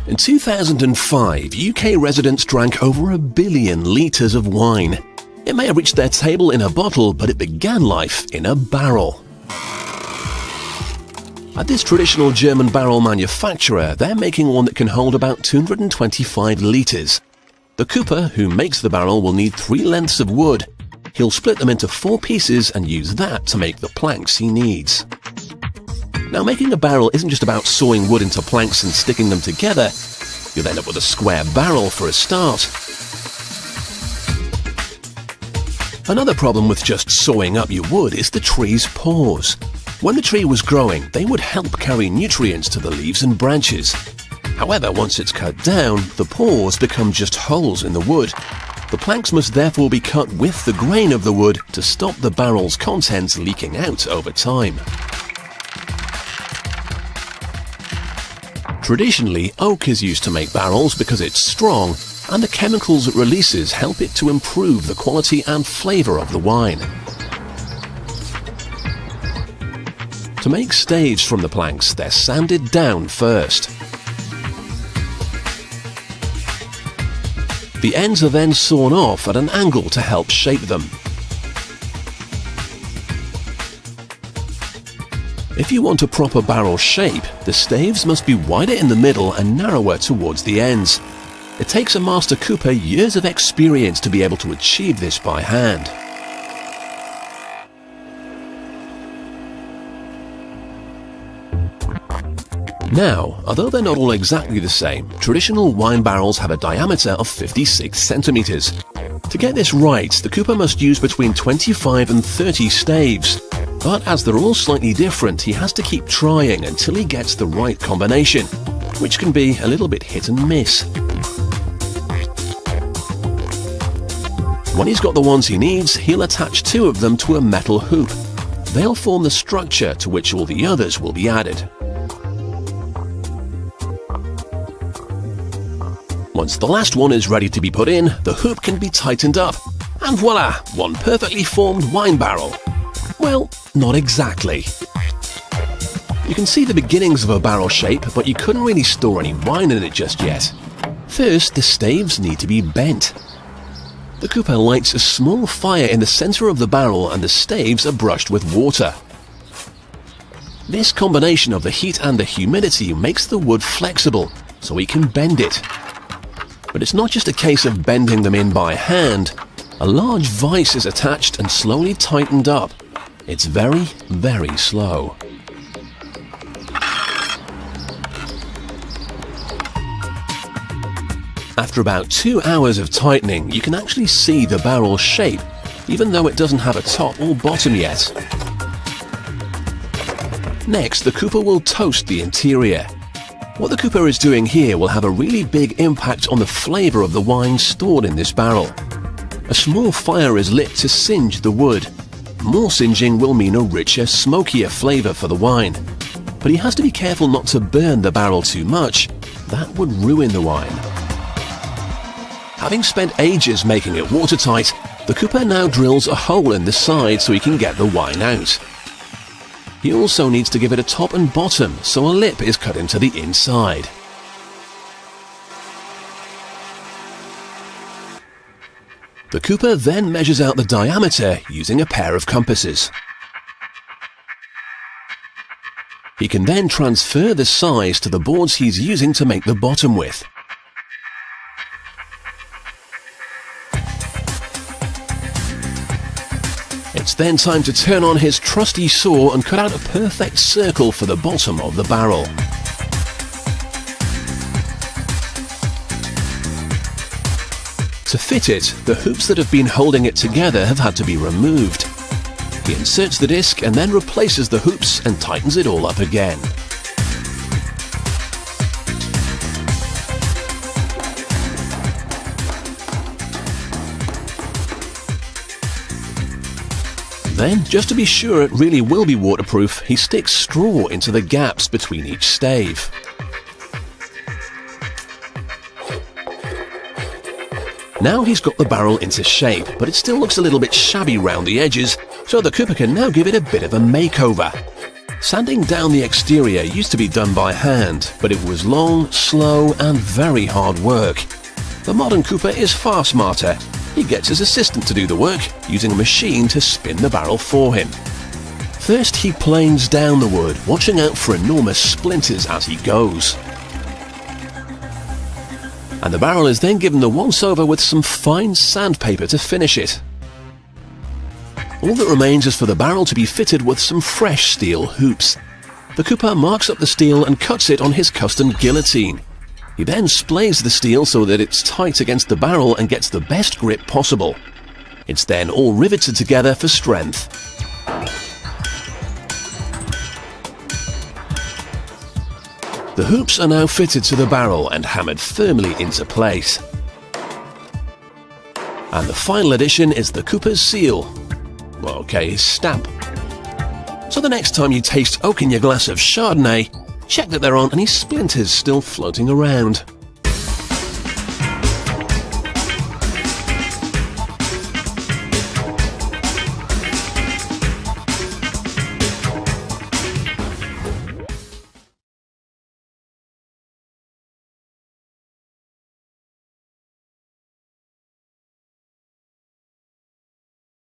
In 2005, UK residents drank over 1 billion litres of wine. It may have reached their table in a bottle, but it began life in a barrel. At this traditional German barrel manufacturer, they're making one that can hold about 225 litres. The cooper who makes the barrel will need 3 lengths of wood. He'll split them into 4 pieces and use that to make the planks he needs. Now, making a barrel isn't just about sawing wood into planks and sticking them together. You'll end up with a square barrel for a start. Another problem with just sawing up your wood is the tree's pores. When the tree was growing, they would help carry nutrients to the leaves and branches. However, once it's cut down, the pores become just holes in the wood. The planks must therefore be cut with the grain of the wood to stop the barrel's contents leaking out over time. Traditionally, oak is used to make barrels because it's strong, and the chemicals it releases help it to improve the quality and flavour of the wine. To make staves from the planks, they're sanded down first. The ends are then sawn off at an angle to help shape them. If you want a proper barrel shape, the staves must be wider in the middle and narrower towards the ends. It takes a master cooper years of experience to be able to achieve this by hand. Now, although they're not all exactly the same, traditional wine barrels have a diameter of 56 centimeters. To get this right, the cooper must use between 25 and 30 staves. But as they're all slightly different, he has to keep trying until he gets the right combination, which can be a little bit hit and miss. When he's got the ones he needs, he'll attach 2 of them to a metal hoop. They'll form the structure to which all the others will be added. Once the last one is ready to be put in, the hoop can be tightened up. And voila, one perfectly formed wine barrel. Well, not exactly. You can see the beginnings of a barrel shape, but you couldn't really store any wine in it just yet. First, the staves need to be bent. The cooper lights a small fire in the center of the barrel and the staves are brushed with water. This combination of the heat and the humidity makes the wood flexible, so he can bend it. But it's not just a case of bending them in by hand. A large vise is attached and slowly tightened up. It's very, very slow. After about 2 hours of tightening, you can actually see the barrel's shape, even though it doesn't have a top or bottom yet. Next, the cooper will toast the interior. What the cooper is doing here will have a really big impact on the flavour of the wine stored in this barrel. A small fire is lit to singe the wood. More singeing will mean a richer, smokier flavour for the wine. But he has to be careful not to burn the barrel too much. That would ruin the wine. Having spent ages making it watertight, the cooper now drills a hole in the side so he can get the wine out. He also needs to give it a top and bottom, so a lip is cut into the inside. The cooper then measures out the diameter using a pair of compasses. He can then transfer the size to the boards he's using to make the bottom with. It's then time to turn on his trusty saw and cut out a perfect circle for the bottom of the barrel. To fit it, the hoops that have been holding it together have had to be removed. He inserts the disc and then replaces the hoops and tightens it all up again. Then, just to be sure it really will be waterproof, he sticks straw into the gaps between each stave. Now he's got the barrel into shape, but it still looks a little bit shabby round the edges, so the cooper can now give it a bit of a makeover. Sanding down the exterior used to be done by hand, but it was long, slow and very hard work. The modern cooper is far smarter. He gets his assistant to do the work, using a machine to spin the barrel for him. First he planes down the wood, watching out for enormous splinters as he goes. And the barrel is then given the once-over with some fine sandpaper to finish it. All that remains is for the barrel to be fitted with some fresh steel hoops. The cooper marks up the steel and cuts it on his custom guillotine. He then splays the steel so that it's tight against the barrel and gets the best grip possible. It's then all riveted together for strength. The hoops are now fitted to the barrel and hammered firmly into place. And the final addition is the cooper's seal. Okay, his stamp. So the next time you taste oak in your glass of Chardonnay, check that there aren't any splinters still floating around.